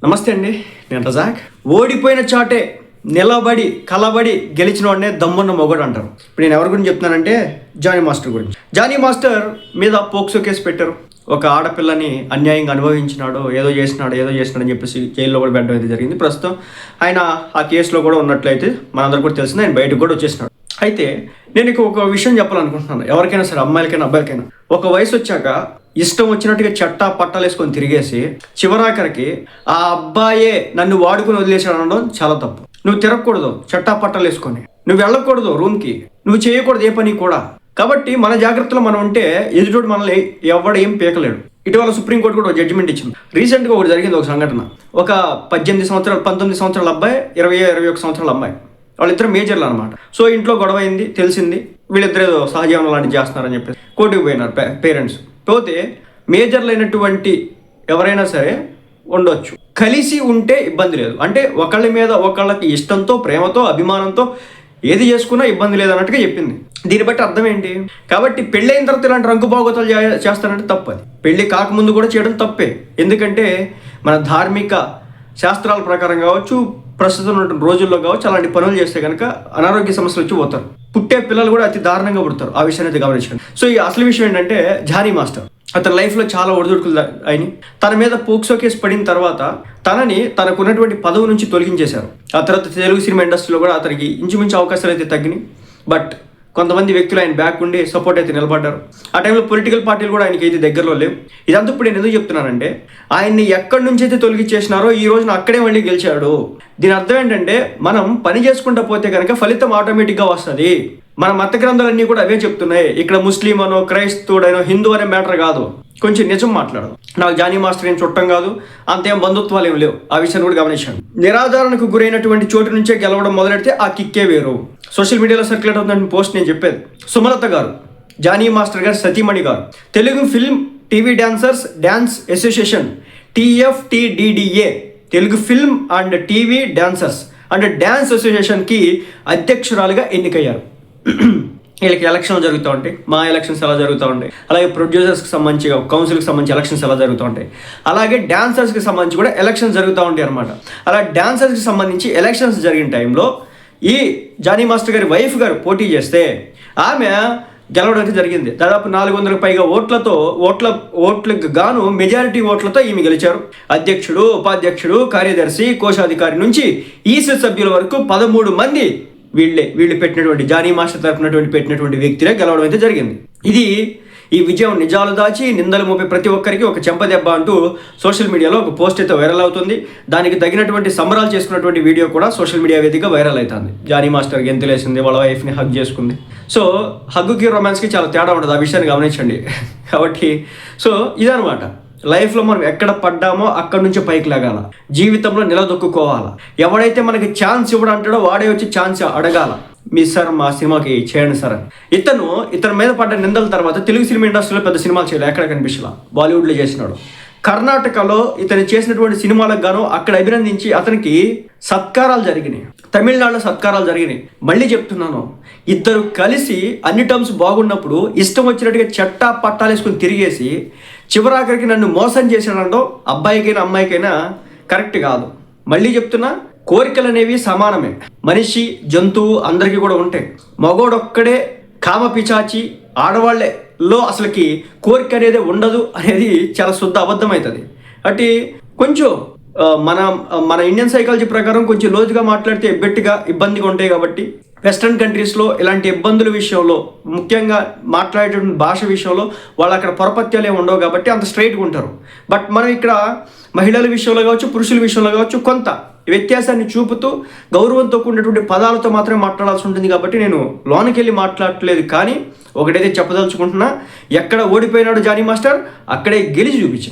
నమస్తే అండి, నేను రజాక్. ఓడిపోయిన చాటే నిలబడి కలబడి గెలిచిన వాడినే దమ్మున్న మొగడు అంటారు. ఇప్పుడు నేను ఎవరి గురించి చెప్తున్నానంటే జానీ మాస్టర్ గురించి. జానీ మాస్టర్ మీద పోక్సో కేసు పెట్టారు. ఒక ఆడపిల్లని అన్యాయంగా అనుభవించినాడు, ఏదో చేసినాడు అని చెప్పేసి జైల్లో కూడా పెట్టడం అయితే జరిగింది. ప్రస్తుతం ఆయన ఆ కేసులో కూడా ఉన్నట్లయితే మనందరూ కూడా తెలిసింది. ఆయన బయటకు కూడా వచ్చేసినాడు. అయితే నేను ఒక విషయం చెప్పాలనుకుంటున్నాను, ఎవరికైనా సరే, అమ్మాయిలకైనా అబ్బాయిలకైనా. ఒక వయసు వచ్చాక ఇష్టం వచ్చినట్టుగా చట్టా పట్టాలు వేసుకొని తిరిగేసి చివరాఖరికి ఆ అబ్బాయే నన్ను వాడుకుని వదిలేసాడు అనడం చాలా తప్పు. నువ్వు తిరగకూడదు చట్టా పట్టాలు వేసుకొని, నువ్వు వెళ్ళకూడదు రూమ్కి, నువ్వు చేయకూడదు ఏ పని కూడా. కాబట్టి మన జాగ్రత్తలో మనం ఉంటే ఎదుటోడు మనల్ని ఎవడు ఏం పీకలేడు. ఇటీవల సుప్రీంకోర్టు కూడా జడ్జిమెంట్ ఇచ్చింది. రీసెంట్గా ఒకటి జరిగింది, ఒక సంఘటన. ఒక 19 సంవత్సరాల అబ్బాయి, 21 సంవత్సరాల అమ్మాయి, వాళ్ళిద్దరు మేజర్లు అనమాట. సో ఇంట్లో గొడవ అయింది, తెలిసింది. వీళ్ళిద్దరు ఏదో సహజీవనం లాంటివి చేస్తున్నారని చెప్పేసి కోర్టుకు పోయినారు పేరెంట్స్. పోతే మేజర్లు అయినటువంటి ఎవరైనా సరే ఉండొచ్చు, కలిసి ఉంటే ఇబ్బంది లేదు. అంటే ఒకళ్ళ మీద ఒకళ్ళకి ఇష్టంతో, ప్రేమతో, అభిమానంతో ఏది చేసుకున్నా ఇబ్బంది లేదన్నట్టుగా చెప్పింది. దీన్ని బట్టి అర్థం ఏంటి? కాబట్టి పెళ్ళైన తర్వాత ఇలాంటి రంకు బాగోతాలు చేస్తారంటే తప్పు. అది పెళ్లి కాకముందు కూడా చేయడం తప్పే. ఎందుకంటే మన ధార్మిక శాస్త్రాల ప్రకారం కావచ్చు, ప్రస్తుతం ఉన్న రోజుల్లో కావచ్చు, అలాంటి పనులు చేస్తే కనుక అనారోగ్య సమస్యలు వచ్చి పోతారు. పుట్టే పిల్లలు కూడా అతి దారుణంగా పుడతారు. ఆ విషయాన్ని అయితే గమనించండి. సో ఈ అసలు విషయం ఏంటంటే, జానీ మాస్టర్ అతని లైఫ్లో చాలా ఒడిదుడుకులు అయినాయి. తన మీద పోక్సో కేసు పడిన తర్వాత తనకున్నటువంటి పదవి నుంచి తొలగించేశారు. ఆ తర్వాత తెలుగు సినిమా ఇండస్ట్రీలో కూడా అతనికి ఇంచుమించు అవకాశాలు అయితే తగ్గినాయి. బట్ కొంతమంది వ్యక్తులు ఆయన బ్యాక్ ఉండి సపోర్ట్ అయితే నిలబడ్డారు. ఆ టైంలో పొలిటికల్ పార్టీలు కూడా ఆయనకి అయితే దగ్గరలో లేవు. ఇదంతా ఇప్పుడు నేను ఎందుకు చెప్తున్నానంటే, ఆయన్ని ఎక్కడి నుంచి అయితే తొలగించేసినారో ఈ రోజున అక్కడే మళ్ళీ గెలిచాడు. దీని అర్థం ఏంటంటే, మనం పని చేసుకుంటూ పోతే కనుక ఫలితం ఆటోమేటిక్గా వస్తుంది. మన మత గ్రంథాలన్నీ కూడా అవే చెప్తున్నాయి. ఇక్కడ ముస్లిం అనో, క్రైస్తవుడనో, హిందూ అనే మ్యాటర్ కాదు. కొంచెం నిజం మాట్లాడదు. నాకు జానీ మాస్టర్ ఏం చుట్టం కాదు, అంతేం బంధుత్వాలు ఏమి లేవు. ఆ విషయాన్ని కూడా గమనించాను. నిరాధారణకు గురైనటువంటి చోటు నుంచే గెలవడం మొదలెడితే ఆ కిక్కే వేరు. సోషల్ మీడియాలో సర్క్యులేట్ అవుతున్న పోస్ట్ నేను చెప్పేది. సుమలత గారు, జానీ మాస్టర్ గారు సతీమణి గారు, Telugu film TV dance association TFTDDA, Telugu film and TV dancers and dance అసోసియేషన్కి అధ్యక్షురాలుగా ఎన్నికయ్యారు. వీళ్ళకి ఎలక్షన్లు జరుగుతూ ఉంటాయి. మా ఎలక్షన్స్ ఎలా జరుగుతూ ఉంటాయి, అలాగే ప్రొడ్యూసర్స్కి సంబంధించి, కౌన్సిల్కి సంబంధించి ఎలక్షన్స్ ఎలా జరుగుతూ ఉంటాయి, అలాగే డాన్సర్స్కి సంబంధించి కూడా ఎలక్షన్స్ జరుగుతూ ఉంటాయి అనమాట. అలా డాన్సర్స్కి సంబంధించి ఎలక్షన్స్ జరిగిన టైంలో ఈ జానీ మాస్టర్ గారి వైఫ్ గారు పోటీ చేస్తే ఆమె గెలవడం అయితే జరిగింది. దాదాపు 400కు పైగా ఓట్లకు గాను మెజారిటీ ఓట్లతో ఈమె గెలిచారు. అధ్యక్షుడు, ఉపాధ్యక్షుడు, కార్యదర్శి, కోశాధికారి నుంచి ఈసీ సభ్యుల వరకు 13 మంది వీళ్ళు పెట్టినటువంటి, జానీ మాస్టర్ తరపునటువంటి పెట్టినటువంటి వ్యక్తినే గెలవడం అయితే జరిగింది. ఈ విజయం నిజాలు దాచి నిందలు మోపే ప్రతి ఒక్కరికి ఒక చెంపదెబ్బ అంటూ సోషల్ మీడియాలో ఒక పోస్ట్ అయితే వైరల్ అవుతుంది. దానికి తగినటువంటి సంబరాలు చేసుకున్నటువంటి వీడియో కూడా సోషల్ మీడియా వేదికగా వైరల్ అవుతుంది. జానీ మాస్టర్ గెంతులేసింది, వాళ్ళ వైఫ్ని హగ్ చేసుకుంది. సో హగ్గుకి రొమాన్స్కి చాలా తేడా ఉంటుంది, ఆ విషయాన్ని గమనించండి. కాబట్టి సో ఇదనమాట. లైఫ్లో మనం ఎక్కడ పడ్డామో అక్కడి నుంచి పైకి లాగాల, జీవితంలో నిలదొక్కుకోవాలా. ఎవడైతే మనకి ఛాన్స్ ఇవ్వడంటాడో వాడే వచ్చి ఛాన్స్ అడగాల. మీ సార్ మా సినిమాకి చేయండి సార్ అని. ఇతని మీద పడ్డ నిందల తర్వాత తెలుగు సినిమా ఇండస్ట్రీలో పెద్ద సినిమాలు చేయలేదు, ఎక్కడ కనిపించలా. బాలీవుడ్లో చేసినాడు. కర్ణాటకలో ఇతను చేసినటువంటి సినిమాలకు గాను అక్కడ అభినందించి అతనికి సత్కారాలు జరిగినాయి. తమిళనాడులో సత్కారాలు జరిగినాయి. మళ్ళీ చెప్తున్నాను, ఇద్దరు కలిసి అన్ని టర్మ్స్ బాగున్నప్పుడు ఇష్టం వచ్చినట్టుగా చట్టా పట్టాలు వేసుకుని తిరిగేసి చివరాఖరికి నన్ను మోసం చేశాడంటో అబ్బాయికైనా అమ్మాయికైనా కరెక్ట్ కాదు. మళ్ళీ చెప్తున్నా, కోరికలు అనేవి సమానమే. మనిషి, జంతువు అందరికీ కూడా ఉంటాయి. మగోడొక్కడే కామ పిచాచి, ఆడవాళ్ళలో అసలుకి కోరిక అనేది ఉండదు అనేది చాలా శుద్ధ అబద్ధం అవుతుంది. అంటే కొంచెం మన ఇండియన్ సైకాలజీ ప్రకారం కొంచెం లోతుగా మాట్లాడితే బెట్టిగా ఇబ్బందిగా ఉంటాయి. కాబట్టి వెస్ట్రన్ కంట్రీస్లో ఇలాంటి ఇబ్బందుల విషయంలో, ముఖ్యంగా మాట్లాడేటువంటి భాష విషయంలో వాళ్ళు అక్కడ పొరపత్యాలు ఏమి ఉండవు కాబట్టి అంత స్ట్రైట్గా ఉంటారు. బట్ మనం ఇక్కడ మహిళల విషయంలో కావచ్చు, పురుషుల విషయంలో కావచ్చు, కొంత వ్యత్యాసాన్ని చూపుతూ గౌరవంతో కూడినటువంటి పదాలతో మాత్రమే మాట్లాడాల్సి ఉంటుంది. కాబట్టి నేను లోనికి వెళ్ళి మాట్లాడట్లేదు. కానీ ఒకటైతే చెప్పదలుచుకుంటున్నా, ఎక్కడ ఓడిపోయినాడు జానీ మాస్టర్ అక్కడే గెలిచి చూపించిన.